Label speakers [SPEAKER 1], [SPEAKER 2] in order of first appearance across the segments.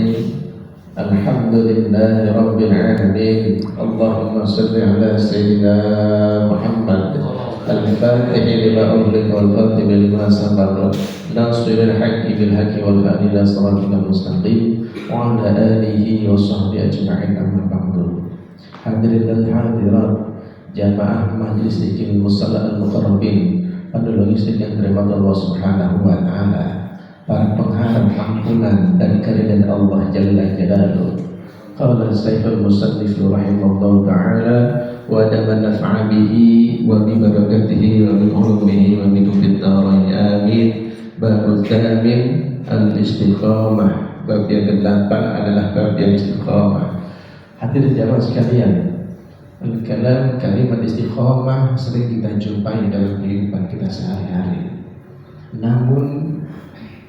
[SPEAKER 1] Bismillahirrahmanirrahim. Alhamdulillahi Rabbil Alamin. Allahumma salli ala Sayyidina Muhammad Al-Fatihi lima ughliqa wal khatimi lima sabaqa nasiril haqqi bil haqqi wal hadi ila siratal mustaqim wa ala alihi wa sahbihi ajma'in, amma ba'du. Hadirin dan hadirat jamaah Majlis Zikir Musalla Al-Muqarrabin, penduduk logistik yang dirahmati Allah Subhanahu wa taala, para pengharap ampunan dan keridhaan Allah Jalla Jalaluhu. Qala Sayyidul Musannif rahimahullah ta'ala wa daman naf'a bihi wa bi barakatihi wa bi ulumihi wa bi tufid darain amin. Bab tsamin al-istiqamah. Bab yang ke-8 adalah bab yang istiqamah. Hadirin jamaah sekalian, al-kalam kalimat istiqamah sering kita jumpai dalam kehidupan kita sehari-hari. Namun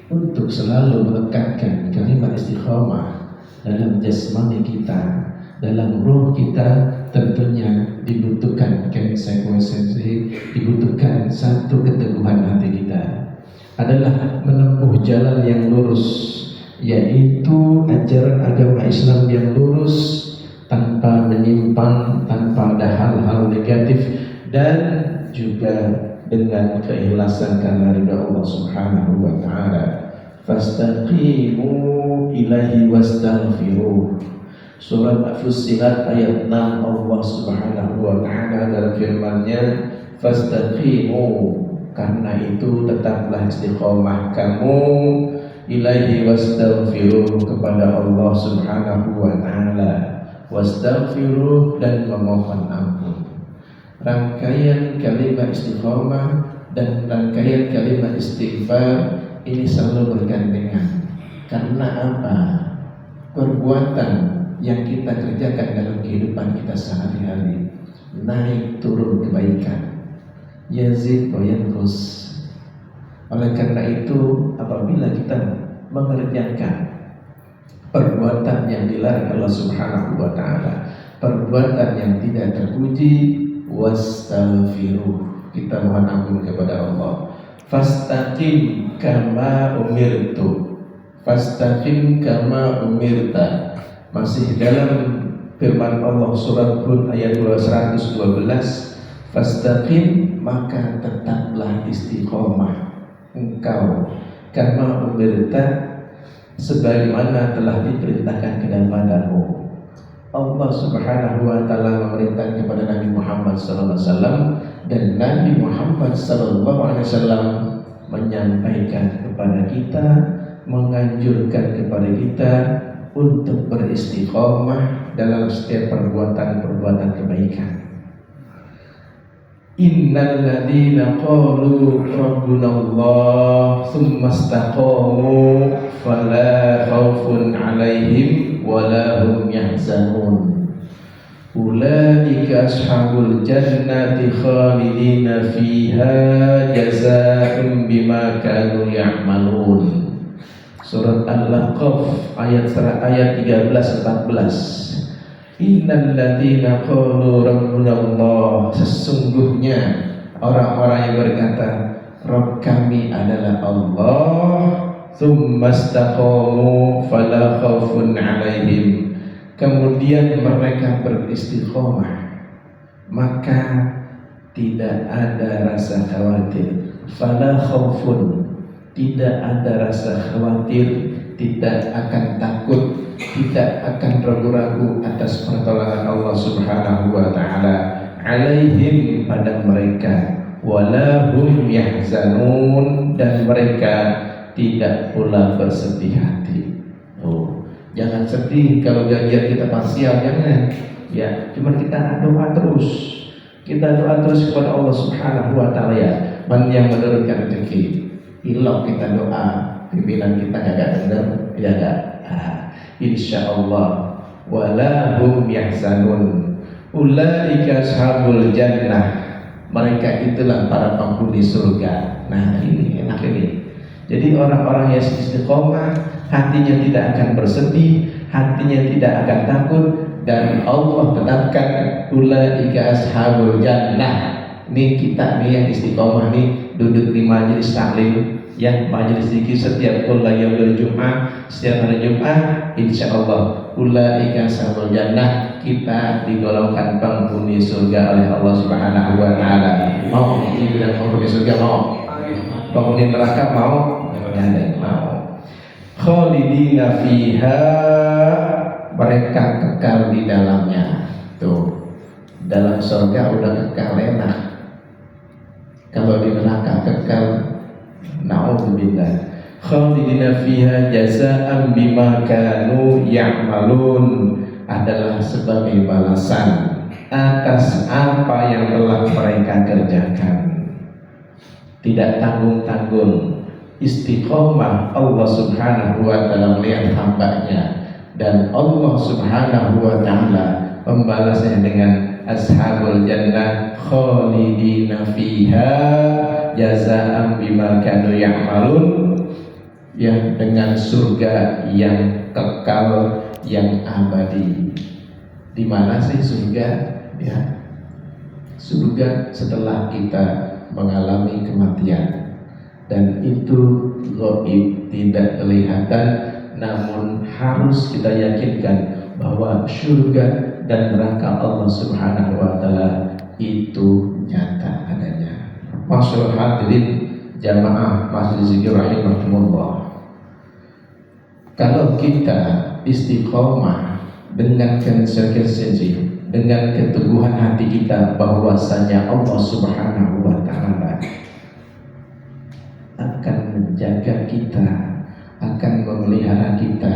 [SPEAKER 1] untuk selalu melekat kalimat istiqamah dalam jasmani kita, dalam ruh kita, tentunya dibutuhkan konsekuensi, dibutuhkan satu keteguhan hati kita, adalah menempuh jalan yang lurus, yaitu ajaran agama Islam yang lurus, tanpa menyimpang, tanpa ada hal-hal negatif, dan juga dengan keikhlasan karena ridha Allah Subhanahu wa taala. Fastaqimu ilaihi wastaghfiruh. Surat Fussilat ayat 6, Allah Subhanahu wa taala dalam firman-Nya, fastaqimu, karena itu tetaplah istiqomah kamu, ilaihi wastaghfiruh, kepada Allah Subhanahu wa taala, wastaghfiruh, dan memohon ampun. Rangkaian kalimat istiqomah dan rangkaian kalimat istighfar ini selalu bergandengan. Karena apa? Perbuatan yang kita kerjakan dalam kehidupan kita sehari-hari, naik turun kebaikan, yazid wa yanqus. Oleh karena itu, apabila kita mengerjakan perbuatan yang dilarang Allah Subhanahu wa taala, perbuatan yang tidak terpuji, wastaghfiruh, kita mohon ampun kepada Allah. Fastaqim kama umirtu, fastaqim kama umirta. Masih dalam firman Allah surat Hud ayat 112, fastaqim, maka tetaplah istiqomah engkau, kama umirta, sebagaimana telah diperintahkan kepadamu. Allah Subhanahu wa taala memerintahkan kepada Nabi Muhammad sallallahu alaihi wasallam, dan Nabi Muhammad sallallahu alaihi wasallam menyampaikan kepada kita, menganjurkan kepada kita untuk beristiqomah dalam setiap perbuatan-perbuatan kebaikan. Innal ladzina qalu rabbuna Allah tsumma istaqamu fala khaufun 'alaihim wala hum yahzanun. Ulaika ashabul jannati khalidina fiha jazaa'un bima kanu ya'malun. Surat Al-Ahqaf ayat 13-14. Innal ladzina qalu rabbuna Allah, sesungguhnya orang-orang yang berkata Rabb kami adalah Allah, tsumma istaqamu fala khaufun 'alaihim, kemudian mereka beristiqomah, maka tidak ada rasa khawatir. Fala khaufun, tidak ada rasa khawatir, tidak akan takut, tidak akan ragu-ragu atas pertolongan Allah Subhanahu wa taala, alaihim, pada mereka, wala hum yahzanun, dan mereka tidak pula bersedih hati. Jangan sedih kalau gajian kita parsial, jangan. Ya, cuma kita doa terus. Kita doa terus kepada Allah Subhanahu wa taala, ya, yang menurunkan rezeki. Ilok kita doa, pimpinan kita enggak dengar, ya enggak. Insyaallah wala hum yahzanun. Ulaika ashabul jannah, mereka itulah para penghuni surga. Nah, ini enak ini. Jadi orang-orang yang istiqomah, hatinya tidak akan bersedih, hatinya tidak akan takut, dan Allah tetapkan ulaika ashabul jannah. Ini kita nih yang istiqomah nih, duduk di majelis taklim, ya, majelis zikir setiap yaumil Jumat, setiap hari Jumat, insyaallah ulaika ashabul jannah, kita digolongkan penghuni surga oleh Allah Subhanahu wa taala. Mau tidak penghuni surga mau? Penghuni neraka mau? Ya, mau. Khalidina fiha, mereka kekal di dalamnya. Tuh, dalam surga udah kekal enak. Kalau di neraka kekal, na'udzubillah. Khalidina fiha jazaan bima kanu ya'malun, adalah sebagai balasan atas apa yang telah mereka kerjakan. Tidak tanggung-tanggung, istiqomah Allah Subhanahu wa ta'ala melihat hambanya, dan Allah Subhanahu wa ta'ala membalasnya dengan ashabul jannah khalidina fiha jazaan bima kanu ya'malun, ya, dengan surga yang kekal, yang abadi. Di mana sih surga? Ya, surga setelah kita mengalami kematian, dan itu gaib, tidak kelihatan, namun harus kita yakinkan bahwa surga dan neraka Allah Subhanahu wa taala itu nyata adanya. Masyaallah hadirin jamaah masjid zikir rahimahumullah. Kalau kita istiqomah dengan konsistensi, dengan keteguhan hati kita bahwasanya Allah Subhanahu wa taala akan menjaga kita, akan memelihara kita,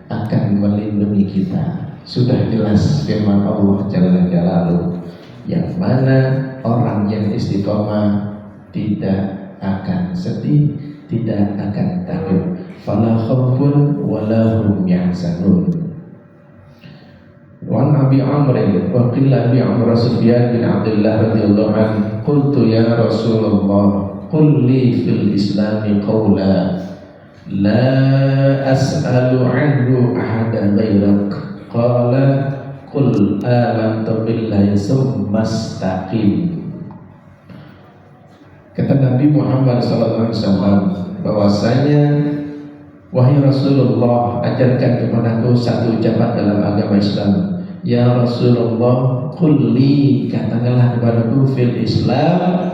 [SPEAKER 1] akan melindungi kita. Sudah jelas firman Allah Jalla Jalaluhu, yang mana orang yang istiqomah tidak akan sedih, tidak akan takut. Fala khaufun wala hum yahzanun. Wa Abi Amr wa qila bi Amr Sufyan bin Abdullah radhiyallahu anhu, qultu ya Rasulullah qul li fil Islam qawla la as'alu anhu ahada ghairak, qala qul amantu billahi summa istaqim. Kata Nabi Muhammad sallallahu alaihi wasallam bahwasanya, wahai Rasulullah, ajarkan kepadaku satu ucapan dalam agama Islam. Ya Rasulullah, qulli, katakanlah kepadaku fil Islam,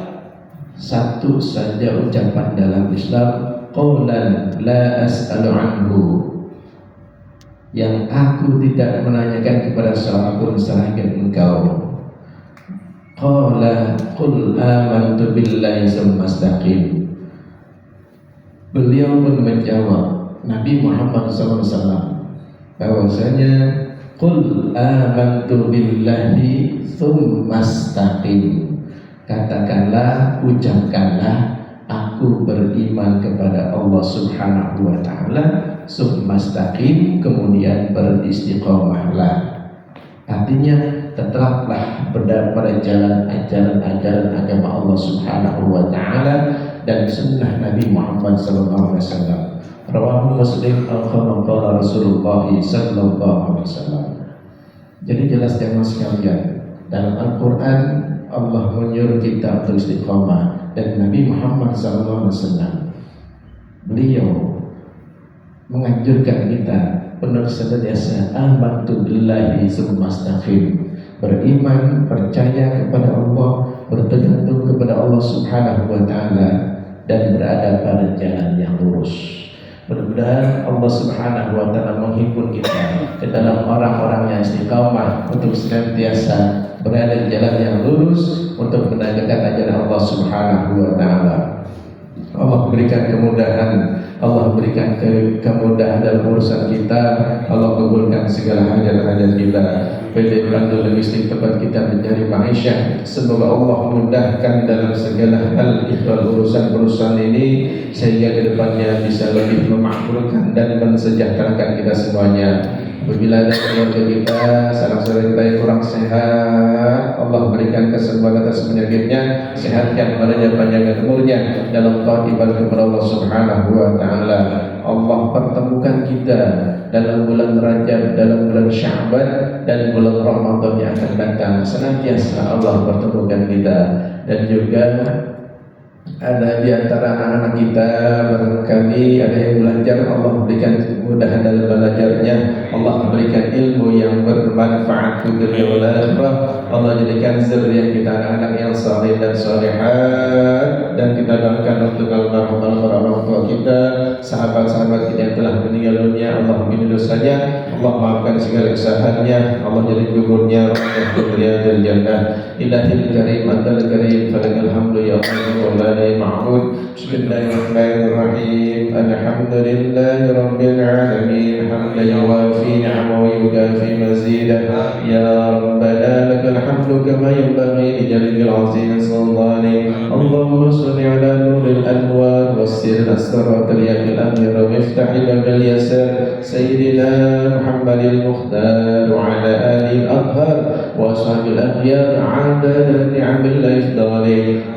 [SPEAKER 1] satu saja ucapan dalam Islam, qawlan la as'alu anhu, yang aku tidak menanyakan kepada seorang pun selain engkau. Qala qul amantu billahi tsumma istaqim. Beliau pun menjawab, Nabi Muhammad SAW, bahwasanya qul amantu billahi tsumma istaqim, katakanlah, ucapkanlah, aku beriman kepada Allah Subhanahu wa taala, tsumma istaqim, kemudian beristiqomahlah. Artinya tetaplah berada pada jalan ajaran agama Allah Subhanahu wa taala dan sunnah Nabi Muhammad sallallahu alaihi wasallam. Rawahu Muslim al-Qala Rasulullah sallallahu alaihi wasallam. Jadi jelas jemaah sekalian, dalam Al-Qur'an Allah menyuruh kita untuk istiqomah, dan Nabi Muhammad sallallahu alaihi wasallam beliau menganjurkan kita benar senantiasa amantu billahi tsumma istaqim, beriman, percaya kepada Allah, bergantung kepada Allah Subhanahu wa taala, dan berada pada jalan yang lurus. Mudah-mudahan Allah Subhanahu wa taala menghimpun kita ke dalam orang-orang yang istiqamah untuk senantiasa berada di jalan yang lurus untuk menegakkan ajaran Allah Subhanahu wa taala. Allah berikan kemudahan, Allah berikan kemudahan dalam urusan kita, Allah kabulkan segala hajat-hajat kita. Berikan logistik tempat kita mencari maisha. Semoga Allah mudahkan dalam segala hal ikhlas urusan-urusan ini, sehingga kedepannya bisa lebih memakmurkan dan mensejahterakan kita semuanya. Apabila ada keluarga kita, salah seorang kita yang kurang sehat, Allah berikan kesembuhan atas penyakitnya, sehatkan badannya, panjangkan umurnya dalam taat ibadah kepada Allah Subhanahu wa taala. Allah pertemukan kita dalam bulan Rajab, dalam bulan Sya'ban, dan bulan Ramadan yang akan datang. Senantiasa Allah pertemukan kita, dan juga ada di antara anak-anak kita barangkali ada yang belajar, Allah berikan kemudahan dalam belajarnya, Allah berikan ilmu yang bermanfaat untuk dunia wal akhirah, Allah jadikan zuriyah kita anak-anak yang saleh dan salihat, dan kita doakan untuk almarhum orang tua kita, sahabat-sahabat kita yang telah meninggal dunia, Allah ampuni dosanya, Allah maafkan segala kesalahannya, Allah jadi kuburnya rahmah riyadil jannah. Ilahil karim antal karim falakal hamdu ya Allah معبود. بسم الله الرحمن الرحيم الحمد لله رب العالمين حمدا يوافي نعمه ويكافي مزيدا يا ربنا لك الحمد كما ينبغي لجلال العظيم سلطانه اللهم صل على نور الانوار والسر الصراط اليمين الامير وافتح باب اليسار سيدنا محمد المختار وعلى اله الاطهار واصحاب الاخيار عدد نعم الافضال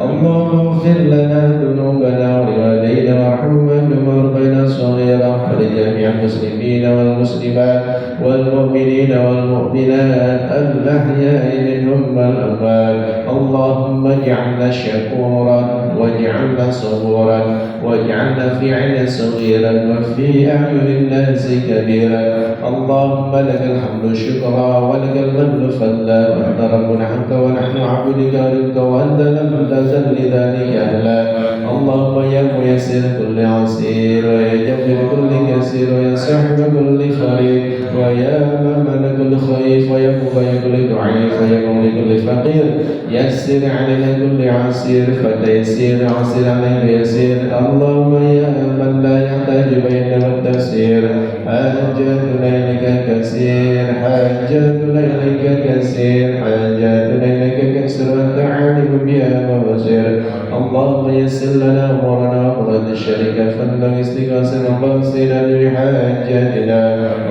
[SPEAKER 1] اللهم اغفر لنا ذنوبنا ولوالدينا وارحمنا كما ربينا صغيرا ولجميع المسلمين والمسلمات والمؤمنين والمؤمنات الاحياء منهم والاموات اللهم اجعلنا شكورا واجعلنا صبورا واجعلنا في عين صغيرا وفي اعين الناس كبيرا اللهم لك الحمد شكرا ولك المن فضلا وانت ربنا عنك ونحن عبدك ربك وانت لم تزل لذلك اهلا اللهم يا ميسر كل عسير ويا جبر كل كسير ويا صاحب كل فريق ويا ممن كل خيف ويا مغي كل ضعيف ويا مولي كل فقير يسر علينا كل عسير فتيسير عسير علينا يسير اللهم يا من لا يحتاج بين والتفسير حاجاتنا اليك كثير حاجاتنا اليك كثير حاجاتنا اليك كثير وانت عالم بها وبصير اللهم يسر لنا امورنا وامور الشركه فلنا استغاثه وقصينا بحاجاتنا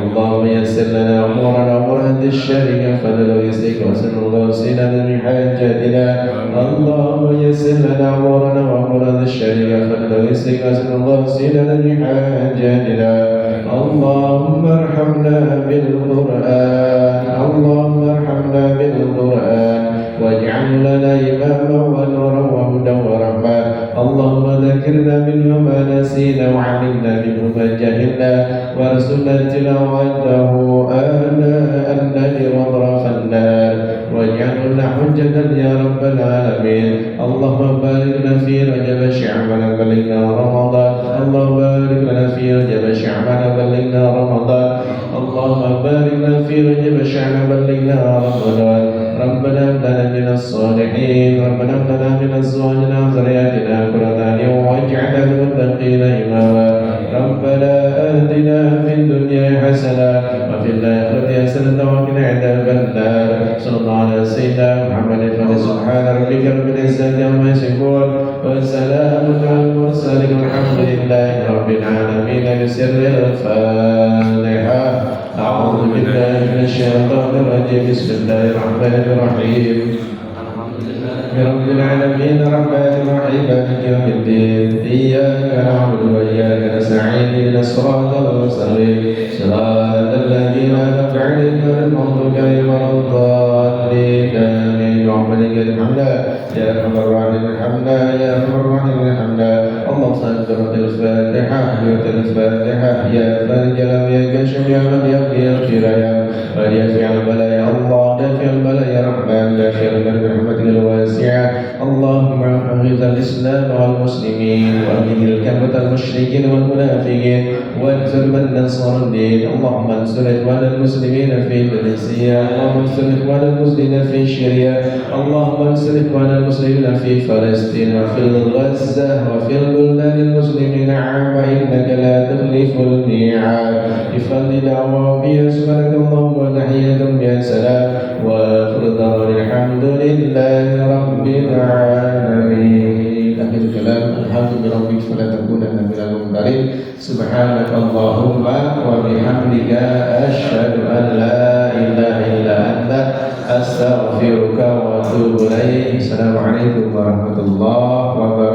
[SPEAKER 1] اللهم يسر لنا امورنا وامور الشركه فلنا استغاثه وقصينا بحاجاتنا اللهم يسر لنا امورنا وامور الشركه فلنا استغاثه وقصينا بحاجاتنا اللهم ارحمنا بالقران اللهم ارحمنا بالقران واجعل لنا إماما ونورا وهدى ورحمة اللهم ذكرنا منه ما نسينا وعلمنا منه ما جهلنا وارزقنا تلاوته آناء الليل وأطراف النار واجعلنا حجة يا رب العالمين اللهم بارك لنا في رجب شعبان بلغنا رمضان اللهم بارك لنا في رجب شعبان بلغنا رمضان اللهم بارك لنا في رجب شعبان بلغنا رمضان ربنا هب لنا من الصالحين ربنا هب لنا من ازواجنا وذرياتنا قرة اعين واجعلنا للمتقين اماما ربنا آتنا في الدنيا حسنة وفي الآخرة حسنة وقنا عذاب النار صلى الله على سيدنا محمد سبحان ربك رب العزة عما يصفون وسلام على المرسلين والحمد لله رب العالمين بسر الفاتحة أعوذ بالله من الشيطان الرجيم بسم الله الرحمن الرحيم رب العالمين الرحمن الرحيم مالك يوم الدين إياك نعبد وإياك نستعين اهدنا الصراط المستقيم صراط الذين أنعمت عليهم غير المغضوب عليهم ولا الضالين آمين اللهم لك الحمد يا أرحم الراحمين الحمد يا أرحم الراحمين الحمد اللهم صل على الفاتحة الفاتحة يا فارج لم يكشف يا من يبقي الخير وليدفع البلاء يا الله دافع البلاء يا رحمن دافع البلاء برحمتك الواسعة اللهم أعز الإسلام والمسلمين وأذل كافة المشركين والمنافقين وانصر من نصر الدين اللهم انصر إخوان المسلمين في تونسيا اللهم انصر إخوان المسلمين في سوريا اللهم انصر إخوان المسلمين في فلسطين وفي غزة وفي البلدان المسلمين عامة إنك لا تخلف الميعاد بفضل دعوة سبحانك اللهم وتحية يا سلام وآخر دعوانا الحمد لله رب العالمين آخر الكلام الحمد لربك فلا تكونن من الممترين سبحانك اللهم وبحمدك أشهد أن لا إله إلا أنت أستغفرك وأتوب إليك السلام عليكم ورحمة الله وبركاته